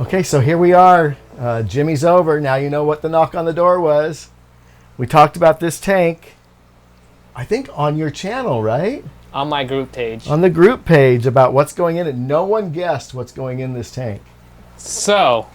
Okay, so here we are. Jimmy's over. Now you know what the knock on the door was. We talked about this tank, I think on your channel, right? On my group page. On the group page about what's going in it. No one guessed what's going in this tank. So,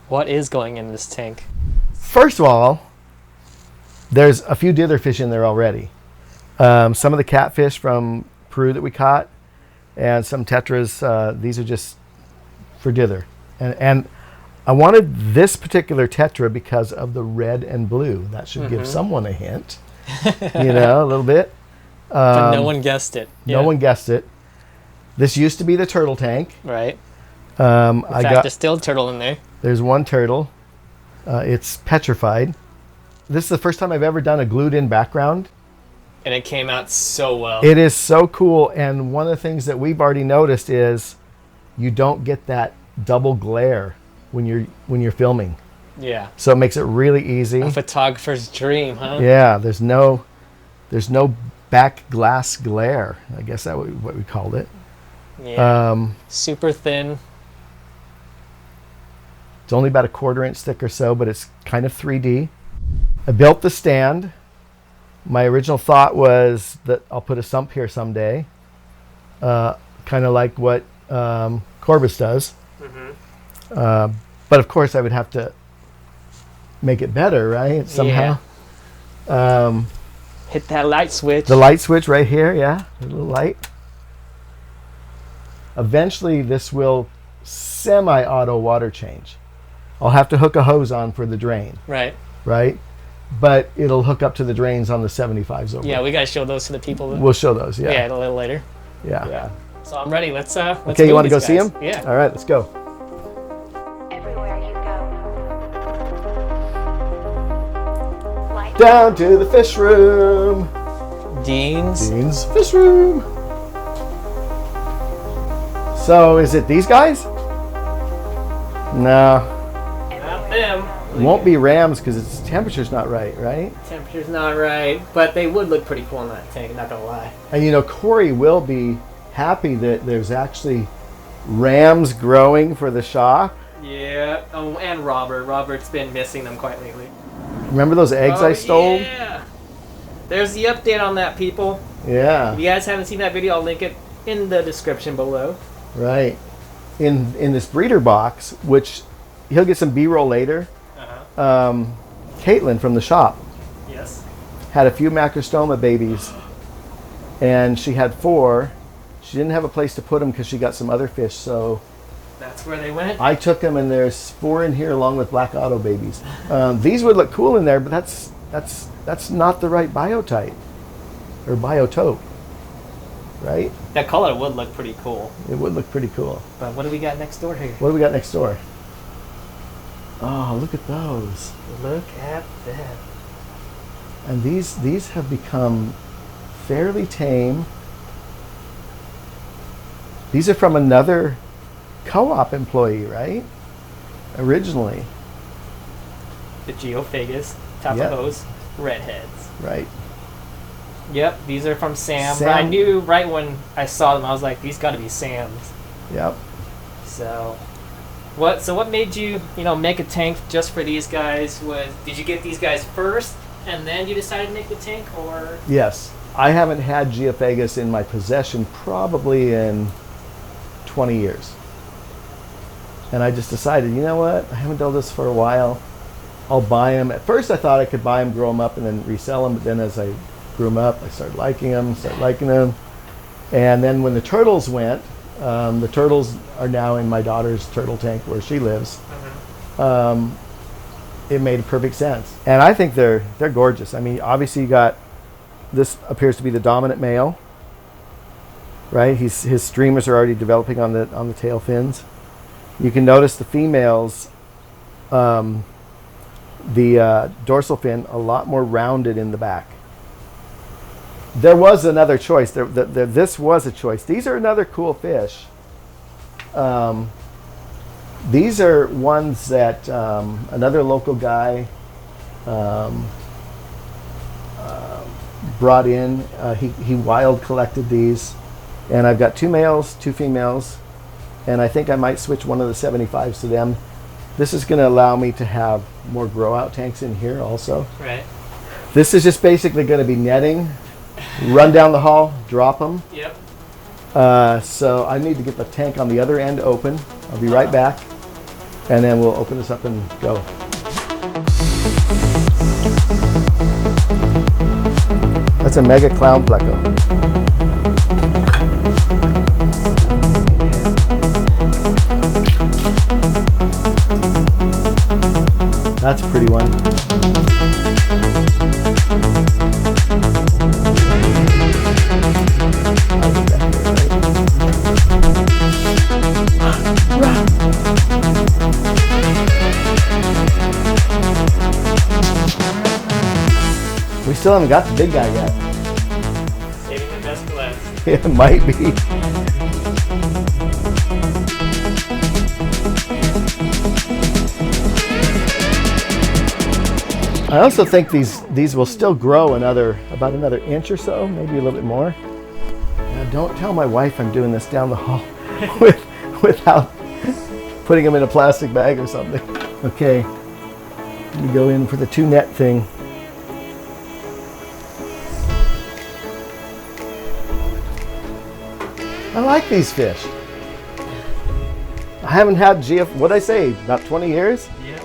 what is going in this tank? First of all, there's a few dither fish in there already. Some of the catfish from Peru that we caught, and some tetras. These are just for dither. And I wanted this particular tetra because of the red and blue. That should give someone a hint, a little bit. But no one guessed it. No one guessed it. This used to be the turtle tank. Right. In fact, there's still a turtle in there. There's one turtle. It's petrified. This is the first time I've ever done a glued-in background. And it came out so well. It is so cool. And one of the things that we've already noticed is you don't get that double glare when you're filming. Yeah. So it makes it really easy. A photographer's dream, huh? Yeah. There's no back glass glare. I guess that's what we called it. Yeah. Super thin. It's only about a 1/4 inch thick or so, but it's kind of 3D. I built the stand. My original thought was that I'll put a sump here someday, kind of like what Corbus does. But of course, I would have to make it better, right? Somehow. Yeah. Hit that light switch. The light switch right here, yeah, a little light. Eventually, this will semi-auto water change. I'll have to hook a hose on for the drain. Right. Right? But it'll hook up to the drains on the 75s over. Yeah, we got to show those to the people. We'll show those, yeah. Yeah, a little later. Yeah. So I'm ready. Let's okay, you want to go see them? Yeah. All right, let's go. Everywhere you go. Down to the fish room. Dean's fish room. So, is it these guys? No. Not them. It won't be rams because its temperature's not right? Temperature's not right, but they would look pretty cool in that tank, not gonna lie. And Corey will be happy that there's actually rams growing for the shop. Yeah. Oh, and Robert. Robert's been missing them quite lately. Remember those eggs I stole? Yeah. There's the update on that, people. Yeah. If you guys haven't seen that video, I'll link it in the description below. Right. In this breeder box, which he'll get some B-roll later. Caitlin from the shop. Yes. Had a few macrostoma babies, and she had 4. She didn't have a place to put them because she got some other fish, so that's where they went. I took them, and there's 4 in here along with black auto babies. These would look cool in there, but that's not the right biotype or biotope, right? That color would look pretty cool. It would look pretty cool. But what do we got next door here? What do we got next door? Oh, look at those. Look at that. And these have become fairly tame. These are from another co-op employee, right? Originally. The Geophagus, Tapajos, redheads. Right. Yep, these are from Sam. I knew right when I saw them, I was like, these got to be Sam's. Yep. So what made you, make a tank just for these guys? Did you get these guys first and then you decided to make the tank, or? Yes. I haven't had Geophagus in my possession probably in 20 years. And I just decided, you know what? I haven't done this for a while. I'll buy them. At first I thought I could buy them, grow them up, and then resell them. But then as I grew them up, I started liking them. And then when the turtles went, the turtles are now in my daughter's turtle tank where she lives. It made perfect sense. And I think they're gorgeous. I mean, obviously you got, this appears to be the dominant male, right? His streamers are already developing on the tail fins. You can notice the females, the dorsal fin a lot more rounded in the back. There was another choice. This was a choice. These are another cool fish. These are ones that another local guy brought in. He wild collected these, and I've got 2 males, 2 females, and I think I might switch one of the 75s to them. This is going to allow me to have more grow out tanks in here also. Right. This is just basically going to be netting, run down the hall, drop them. Yep. So I need to get the tank on the other end open. I'll be right back, and then we'll open this up and go. That's a mega clown pleco. That's a pretty one. We still haven't got the big guy yet. Saving the best for last. It might be. I also think these will still grow about another inch or so, maybe a little bit more. Now don't tell my wife I'm doing this down the hall without putting them in a plastic bag or something. Okay, let me go in for the 2 net thing. I like these fish. I haven't had what'd I say, about 20 years? Yeah.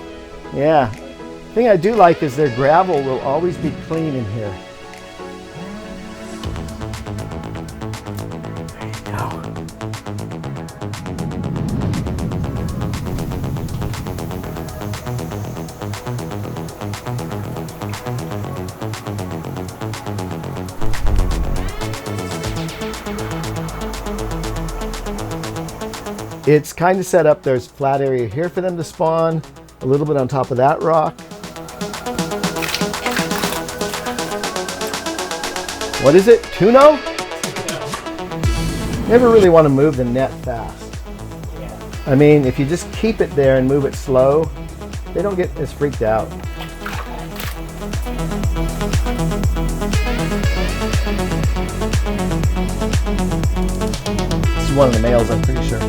Yeah. The thing I do like is their gravel will always be clean in here. There you go. It's kind of set up. There's flat area here for them to spawn, a little bit on top of that rock. What is it? Tuno? Never really want to move the net fast. Yeah. I mean, if you just keep it there and move it slow, they don't get as freaked out. This is one of the males, I'm pretty sure.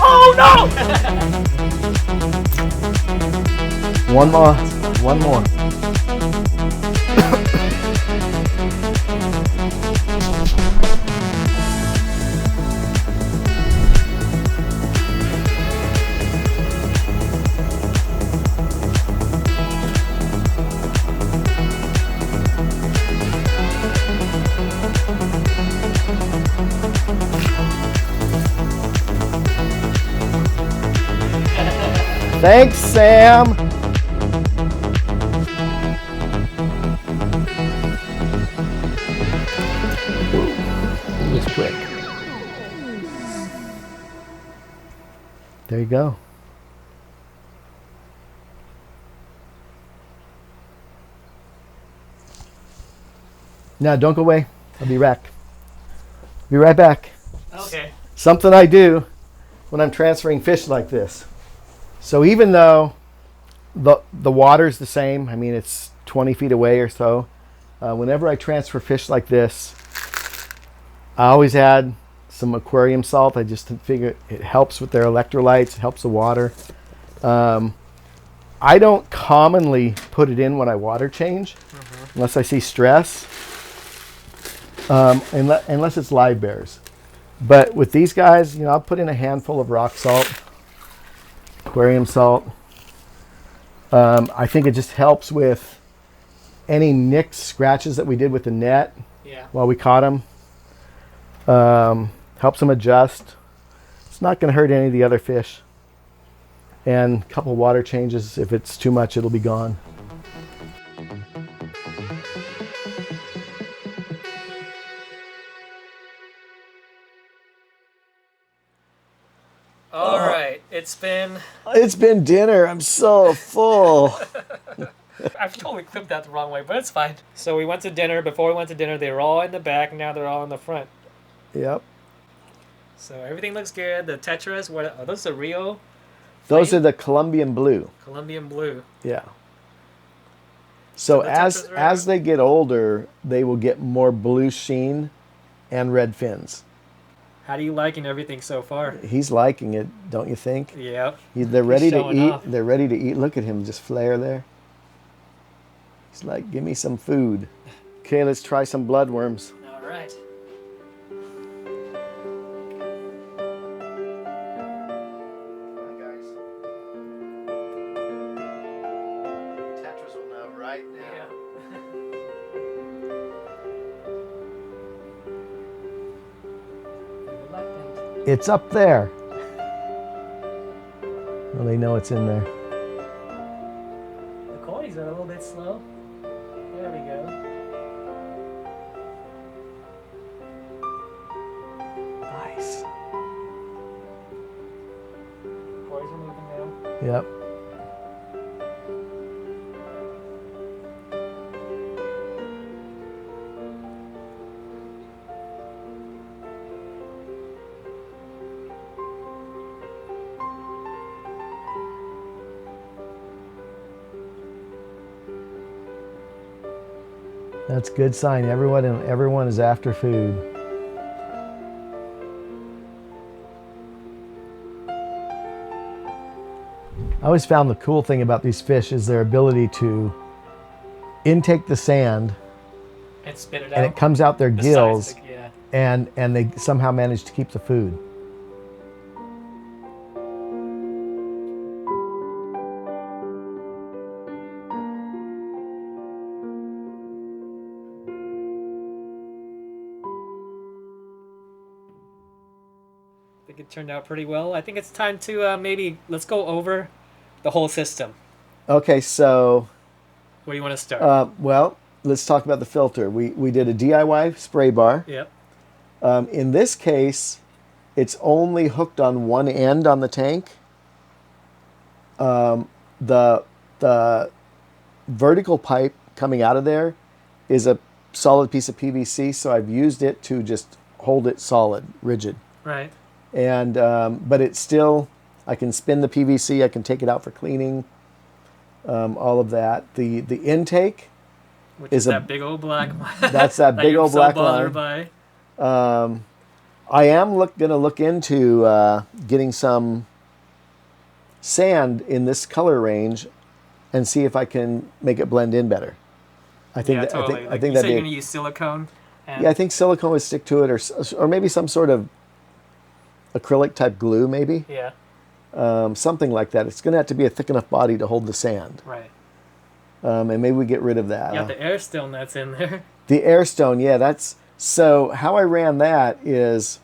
Oh no! One more. One more. Thanks, Sam. It was quick. There you go. Now, don't go away. I'll be back. Be right back. Okay. Something I do when I'm transferring fish like this. So even though the water's the same, I mean, it's 20 feet away or so, whenever I transfer fish like this, I always add some aquarium salt. I just figure it helps with their electrolytes, it helps the water. I don't commonly put it in when I water change, unless I see stress, unless it's live bears. But with these guys, I'll put in a handful of rock salt, aquarium salt. I think it just helps with any nicks, scratches that we did with the net while we caught them. Helps them adjust. It's not going to hurt any of the other fish. And a couple water changes. If it's too much, it'll be gone. All right. It's been dinner. I'm so full. I've totally clipped that the wrong way, but it's fine. So we went to dinner. Before we went to dinner, they were all in the back. Now they're all in the front. Yep. So everything looks good. The tetras, what are those? The Rio? Those are the Colombian blue. Colombian blue. Yeah. So the as tetras are as they get older, they will get more blue sheen and red fins. How do you liking everything so far? He's liking it, don't you think? Yep. They're ready to showing eat. off. They're ready to eat. Look at him just flare there. He's like, give me some food. Okay, let's try some bloodworms. All right. Come on, guys. Tetris will know right Yeah. Reluctant. It's up there. Well, they know it's in there. The coins are a little bit slow. There we go. Nice. Coins are moving now. Yep. That's a good sign. Everyone is after food. I always found the cool thing about these fish is their ability to intake the sand And spit it out. and it comes out their The gills size, yeah. and they somehow manage to keep the food. I think it turned out pretty well. I think it's time to maybe let's go over the whole system. Okay, so Where do you want to start? well, let's talk about the filter. We did a DIY spray bar. Yep. In this case, it's only hooked on one end on the tank. The vertical pipe coming out of there is a solid piece of PVC, so I've used it to just hold it solid, rigid. Right. And but it's still, I can spin the PVC, I can take it out for cleaning, all of that. The intake Which is is that big old black line. That's that big you're old so black bothered line. by. I am going to look into getting some sand in this color range and see if I can make it blend in better. I think Yeah, that, totally. I think you said that'd you're be going to use silicone. And yeah, I think silicone would stick to it, or maybe some sort of acrylic type glue, maybe Yeah. something like that. It's going to have to be a thick enough body to hold the sand, Right. and maybe we get rid of that. You got the air stone that's in there. The air stone, yeah, that's so. How I ran that is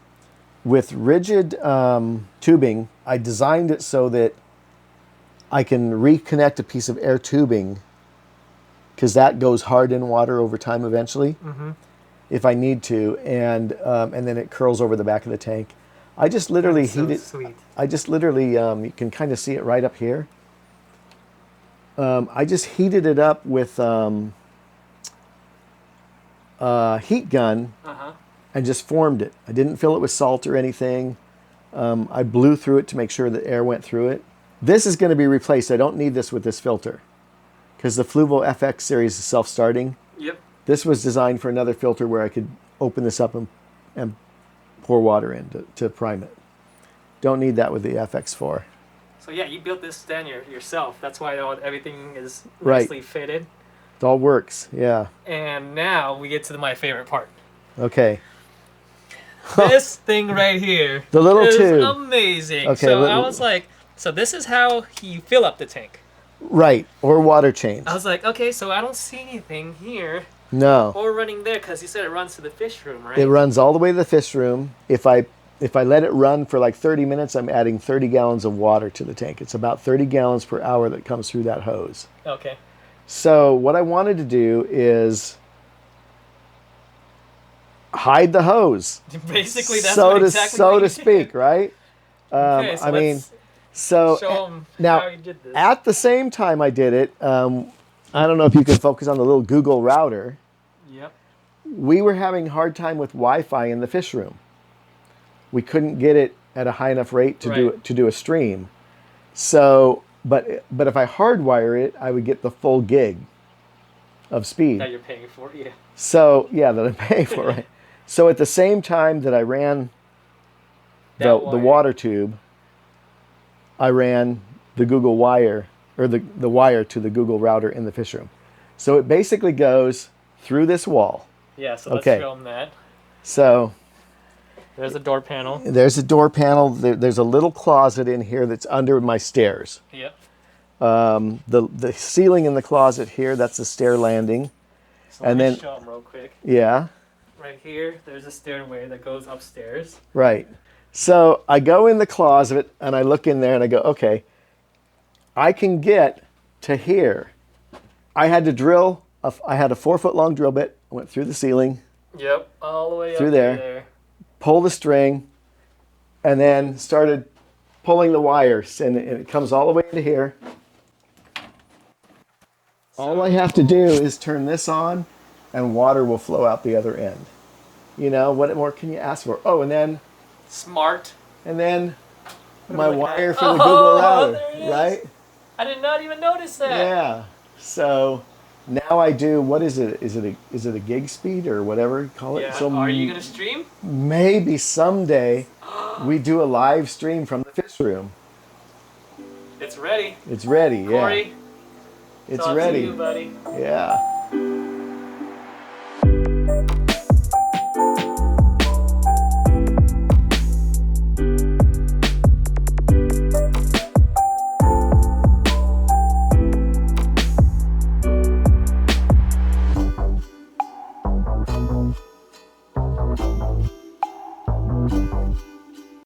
with rigid tubing. I designed it so that I can reconnect a piece of air tubing because that goes hard in water over time eventually, if I need to, and then it curls over the back of the tank. I just literally That's so heat it. sweet. I just literally, you can kind of see it right up here. I just heated it up with heat gun Uh-huh. and just formed it. I didn't fill it with salt or anything. I blew through it to make sure that air went through it. This is going to be replaced. I don't need this with this filter because the Fluvo FX series is self-starting. Yep. This was designed for another filter where I could open this up and pour water in to prime it. Don't need that with the FX4. So yeah, you built this stand yourself. That's why everything is Right. nicely fitted. It all works, yeah. And now we get to my favorite part. Okay. This thing right here The little is tube. amazing. Okay, so let- I was like, so this is how you fill up the tank. Right, or water change. I was like, okay, so I don't see anything here No, or running there because you said it runs to the fish room, right? it runs all the way to the fish room. If I let it run for like 30 minutes, I'm adding 30 gallons of water to the tank. It's about 30 gallons per hour that comes through that hose. Okay. So what I wanted to do is hide the hose, Basically, that's so what to exactly so what to you speak, did. right? Okay, so I mean, let's so show 'em now how you did this. at the same time I did it. I don't know if you can focus on the little Google router. Yep. We were having a hard time with Wi-Fi in the fish room. We couldn't get it at a high enough rate to do a stream. So, but if I hardwire it, I would get the full gig of speed. That you're paying for, yeah. So yeah, that I'm paying for, right? So at the same time that I ran the wire. water tube, I ran the Google wire, or the wire to the Google router in the fish room. So it basically goes through this wall. Yeah, so let's Okay. film that. So There's a door panel. there's a door panel. There's a little closet in here that's under my stairs. Yep. The ceiling in the closet here, that's the stair landing. So And let me then- show them real quick. Yeah, Right here, there's a stairway that goes upstairs. right. So I go in the closet and I look in there and I go, okay, I can get to here. I had to drill, I had a 4-foot long drill bit, went through the ceiling, Yep, all the way Through up there. to there. pull the string, and then started pulling the wires, and it comes all the way into here. All I have to do is turn this on, and water will flow out the other end. You know, what more can you ask for? Oh, and then Smart. my looking wire at? for the Oh, Google router, there it is. right? I did not even notice that. Yeah. So now I do. What is it? Is it a gig speed or whatever you call it? Yeah. So Are you gonna stream? maybe someday we do a live stream from the fish room. It's ready. It's ready. Yeah. Corey, It's all to ready. you, buddy. Yeah.